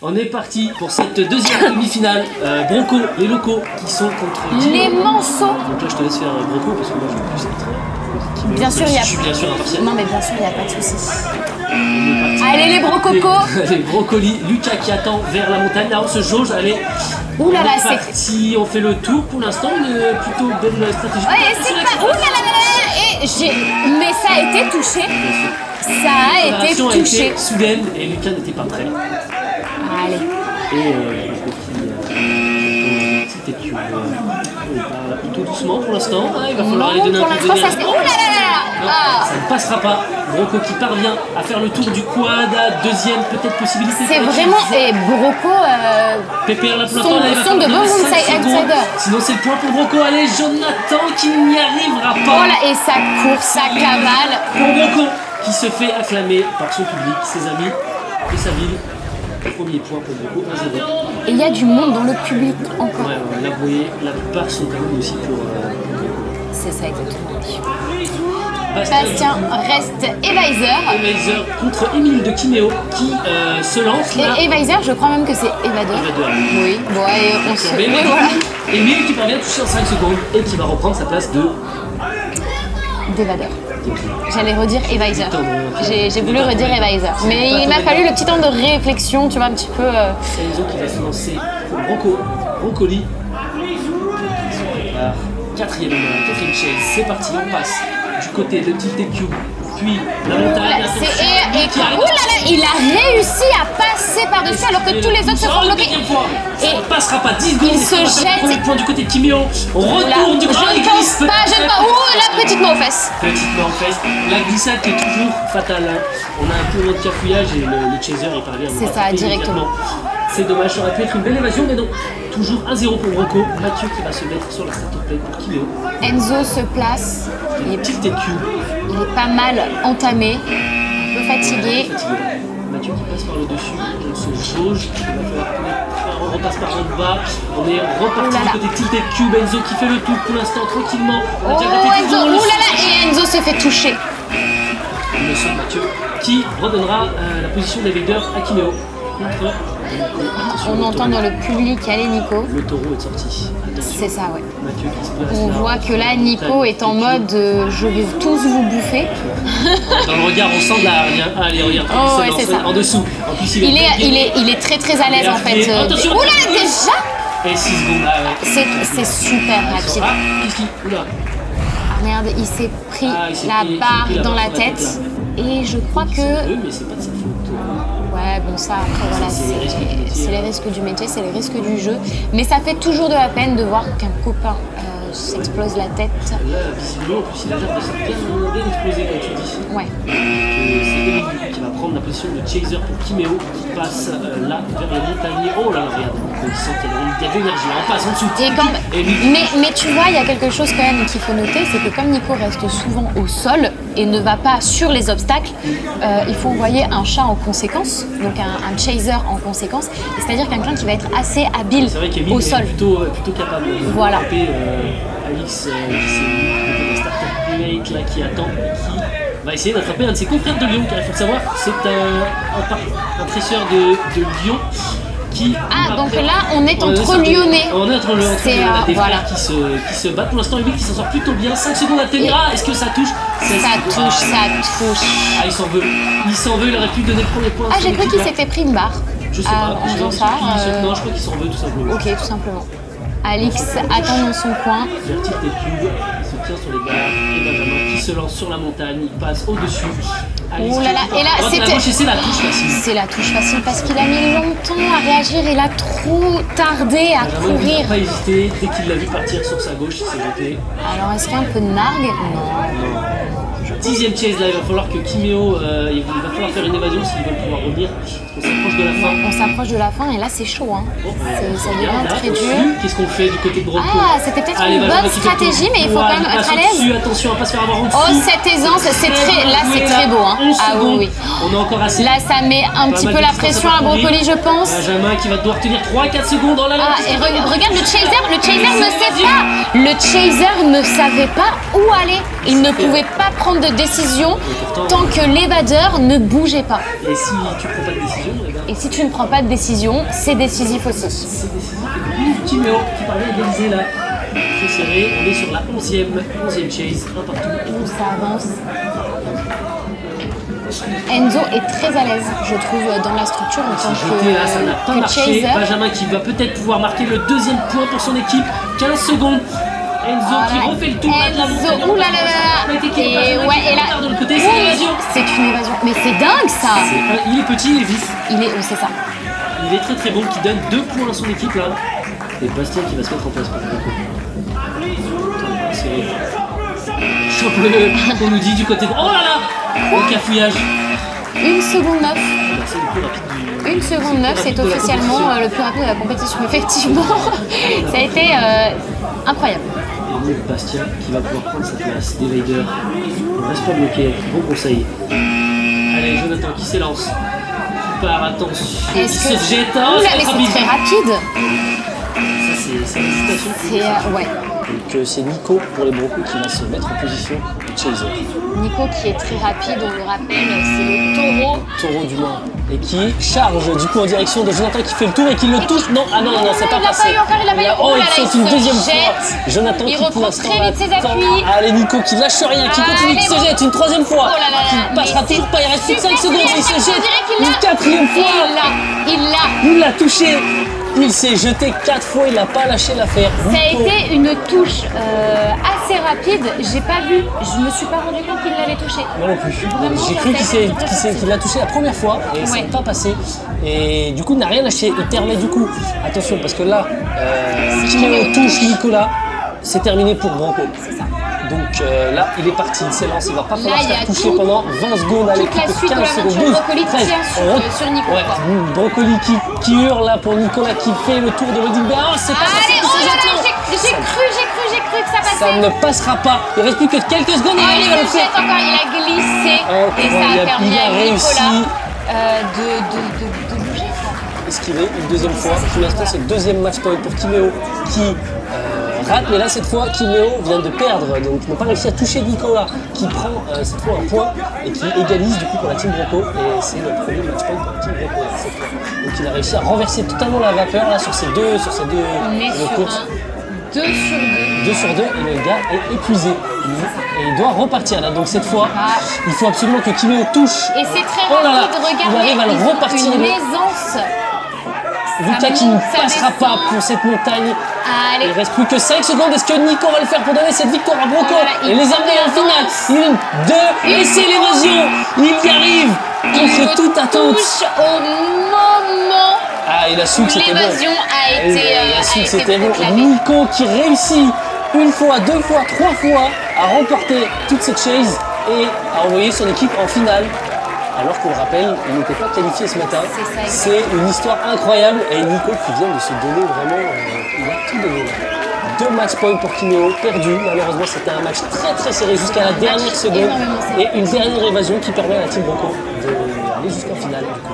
On est parti pour cette deuxième demi-finale. Bronco, les locaux qui sont contre les Manceaux. Donc là je te laisse faire Bronco parce que moi je veux plus être bien sûr, il y a... je suis bien sûr impartial. Non mais bien sûr, il n'y a pas de soucis. Allez les brococos. Les brocolis, Lucas qui attend vers la montagne. Là on se jauge, allez. Ouh là là, c'est parti, on fait le tour pour l'instant, plutôt belle stratégie. Ouais, c'est pas... Ouh là là là là. Et j'ai... Mais ça a été touché. Ça a été touché. A été soudaine et Lucas n'était pas prêt. Allez. Et le petit écu, on va plutôt doucement pour l'instant. Il va falloir aller donner un peu d'énergie. Ça se... Ouh là là là là. Ça ne passera pas. Bronco qui parvient à faire le tour du quad, deuxième peut-être possibilité. C'est vraiment... Et Bronco... PPR là pour sont de bons outsiders. Sinon c'est le point pour Bronco. Allez, Jonathan qui n'y arrivera pas. Voilà, et ça court, ça cavale. Pour Bronco qui se fait acclamer par son public, ses amis et sa ville. Premier point pour Bronco, 1-0. Et il y a du monde dans le public encore. Ouais, là vous voyez, la plupart sont quand même aussi pour c'est ça exactement. Bastien reste Eviser. Eviser contre Émile de Kiméo qui se lance là. Et Eviser, je crois même que c'est Evadeur. Oui, bon, et on se... Oui, voilà. Émile qui parvient à toucher en 5 secondes et qui va reprendre sa place d'Evadeur. J'allais redire Eviser. J'ai voulu redire Eviser. Mais il m'a fallu le petit temps de réflexion, tu vois, un petit peu... Enzo qui va se lancer pour Bronco. Broncoli. Quatrième chaise, c'est parti, on passe du côté de Tilted Cube, puis la montagne. Ouh là là, il a réussi à passer par-dessus alors que tous les autres se font bloquer. Et il passera pas 10 secondes. Il se jette. Premier point du côté de Kiméo. On retourne du grand. Je ne pense pas. Ouh, la petite main aux fesses. Petite main aux fesses. La glissade qui est toujours fatale. On a un peu de cafouillage et le chaser il parvient. C'est ça, directement. C'est dommage, ça aurait pu être une belle évasion, mais non. Toujours 1-0 pour Bronco. Mathieu qui va se mettre sur la start play pour Kiméo. Enzo se place. Il est Tilted Cube. Il est pas mal entamé, un peu fatigué. Mathieu qui passe par le dessus, on se jauge. On repasse par en bas. On est reparti du côté Tilted Cube. Enzo qui fait le tour pour l'instant tranquillement. Enzo, ouh là là, et Enzo se fait toucher. Le son de Mathieu qui redonnera la position des leaders à Kiméo. On entend dans le public, allez Nico. Le taureau est sorti. C'est ça, ouais. Mathieu qui se place. On voit que là, Nico est en mode je vais tous vous bouffer. Dans le regard, on sent de la rien. Allez, regarde, c'est ça. En dessous. En plus, il est très très à l'aise en fait. Attention, oula, déjà. Et 6 secondes. C'est super rapide. Oula. Merde, il s'est pris la barre dans la tête. Et je crois que... Mais c'est pas de sa faute. Ouais, bon ça, après voilà, c'est les risques du métier, c'est les risques du jeu. Mais ça fait toujours de la peine de voir qu'un copain s'explose la tête. Là, visiblement, en plus, il a l'air de se bien exploser, comme tu dis. Ouais. C'est Émile qui va prendre la position de chaser pour Kiméo, qui passe là, vers le montagnier. Oh là là, regarde, il sent qu'il y a de l'énergie, on passe en dessous. Mais tu vois, il y a quelque chose quand même qu'il faut noter, c'est que comme Nico reste souvent au sol et ne va pas sur les obstacles, il faut envoyer un chat en conséquence, donc un chaser en conséquence, c'est-à-dire quelqu'un qui va être assez habile au sol. C'est plutôt capable de frapper Alix, qui c'est le starter teammate là qui attend et qui va essayer d'attraper un de ses confrères de Lyon, car il faut le savoir, c'est un tresseur de Lyon. Donc là, on est entre Lyonnais. On est entre des frères qui se battent. Pour l'instant, Émile qui s'en sort plutôt bien. 5 secondes à tenir. Est-ce que ça touche? Ça touche. Ah, il s'en veut. Il aurait pu donner le premier point. J'ai cru qu'il s'était pris une barre. Je sais pas. En faisant ça. Non, je crois qu'il s'en veut tout simplement. Ok, tout simplement. Alix attend dans son coin. Vertige des cubes, il se tient sur les barres. Et Benjamin qui se lance sur la montagne. Il passe au-dessus. Ouh là là, et là c'est la touche facile. C'est la touche facile parce qu'il a mis longtemps à réagir, il a trop tardé à courir. Il n'a pas hésité, dès qu'il l'a vu partir sur sa gauche, il s'est jeté. Alors est-ce qu'il y a un peu de nargue? Non. 10e chase là, il va falloir que Kiméo, il va falloir faire une évasion s'il veut pouvoir revenir. On s'approche de la fin. On s'approche de la fin et là c'est chaud. Hein. Ça devient très dur. Qu'est-ce qu'on fait du côté de Bronco? C'était peut-être une bonne stratégie, mais il faut quand même être à l'aise. Attention à pas se faire avoir en dessous. Oh, cette aisance, c'est très beau. Hein. Ah oui. On est encore assez. Là ça met un petit peu la pression à Brocoli, je pense. Benjamin qui va devoir tenir 3-4 secondes dans la lance. Et regarde le chaser ne sait pas. Le chaser ne savait pas où aller. Il ne pouvait pas prendre de décision tant que l'évadeur ne bougeait pas. Et si tu prends pas de décision, eh ben, Et si tu ne prends pas de décision, c'est décisif aussi. C'est décisif. Timéo qui parvient à égaliser là. C'est serré, on est sur la 11e chase, un partout. Où ça avance. Enzo est très à l'aise, je trouve, dans la structure en tant GT là, ça n'a pas que marché. chaser. Benjamin qui va peut-être pouvoir marquer le deuxième point pour son équipe. 15 secondes. Enzo qui refait le tour de la montagne. Enzo, oulala. Et ouais, et là, de l'autre côté, c'est l'évasion. C'est une évasion. Mais c'est dingue ça. Il est petit, il est vif. C'est ça. Il est très très bon, qui donne 2 points à son équipe là. Et Bastien qui va se mettre en place pour le coup. Chope on nous dit du côté de... Oh là là. Le cafouillage. 1 seconde 9. C'est le plus rapide du... 1 seconde 9, c'est officiellement le plus rapide de la compétition, effectivement. Ça a été incroyable. Et donc Bastien qui va pouvoir prendre sa place. Divider. On reste pas bloqué. Bon conseil. Allez, Jonathan qui s'élance. Qui part, attention. Est-ce Il que... se jette. Oh, Oula, mais rapide. c'est très rapide. Ça, c'est l'hésitation. C'est... ouais. Donc c'est Nico pour les Broncos qui va se mettre en position de chaser. Nico qui est très rapide, on le rappelle, c'est le taureau. Taureau du Mans. Et qui charge du coup en direction de Jonathan qui fait le tour et qui le touche. Non, ah non, c'est pas passé. Il a pas eu. Oh, il il saute une deuxième fois. jette. Jonathan Il qui pour reprend l'instant très vite ses attend. appuis. Allez, Nico qui lâche rien, qui continue, qui se jette une troisième fois. Oh là là, Qui passera mais toujours pas, il reste plus de 5 super secondes, il se on jette dirait qu'il une l'a. quatrième fois. Il l'a. Il l'a touché. Il s'est jeté 4 fois, il n'a pas lâché l'affaire. Ça a été une touche assez rapide. J'ai pas vu, je me suis pas rendu compte qu'il l'avait touché. Moi non plus. Vraiment, J'ai ça cru a été qu'il l'a touché la première fois et ça Ouais. n'est pas passé. Et du coup, il n'a rien lâché. Il permet du coup, attention, parce que là, Timéo touche Nicolas, c'est terminé pour Branco. C'est ça. Donc là, il est parti, il s'élance, il va pas falloir Là, se il y faire a toucher tout- pendant 20 secondes. Allez, toute la plus que suite de 15 l'aventure. secondes, 12, Brocoli 13. tient sur Nico, Ouais, quoi. Brocoli qui hurle là pour Nicolas qui fait le tour de Wedding Bear. Oh, c'est pas passé, Allez, il se oh là jette, là, non. j'ai cru que ça passait. Ça ne passera pas. Il reste plus que quelques secondes et Ah, il il va le se faire. jette encore, il a glissé Oh, et ça a permis il a à réussi. Nicolas de bouger. Esquivé une deuxième fois. Pour l'instant, c'est le deuxième match point pour Timéo qui rate. Mais là, cette fois, Timéo vient de perdre. Donc, n'a pas réussi à toucher Nicolas qui prend cette fois un point et qui égalise du coup pour la team Bronco. Et c'est le premier match point pour la team Bronco cette fois. Donc, il a réussi à renverser totalement la vapeur là sur ces deux On est sur courses. un 2 sur 2. 2 sur 2 et le gars est épuisé. Et il doit repartir là. Donc cette fois, il faut absolument que Timéo touche. Et c'est très Oh là là, rapide, regardez, il arrive à le ils ont repartir. une aisance. Lucas qui ne monte, ça passera descend. pas pour cette montagne. Allez, Il reste plus que 5 secondes. Est-ce que Nico va le faire pour donner cette victoire à Bronco Oh là là, il et les prend amener en de finale? l'avance. 1, 2, et c'est l'évasion. Il y arrive contre toute attente. touche au moment Ah, il a su où que c'était bon. l'évasion a été Il a su que c'était bon. proclamée. Nico qui réussit une fois, deux fois, trois fois à remporter toute cette chase et à envoyer son équipe en finale. Alors qu'on le rappelle, il n'était pas qualifié ce matin. C'est ça, C'est une histoire incroyable et Nico qui vient de se donner vraiment, il a tout donné là. 2 match points pour Timéo, perdu. Malheureusement, c'était un match très très serré jusqu'à la dernière seconde. énormément serré. Et une dernière évasion qui permet à la team Bronco d'aller jusqu'en finale du coup.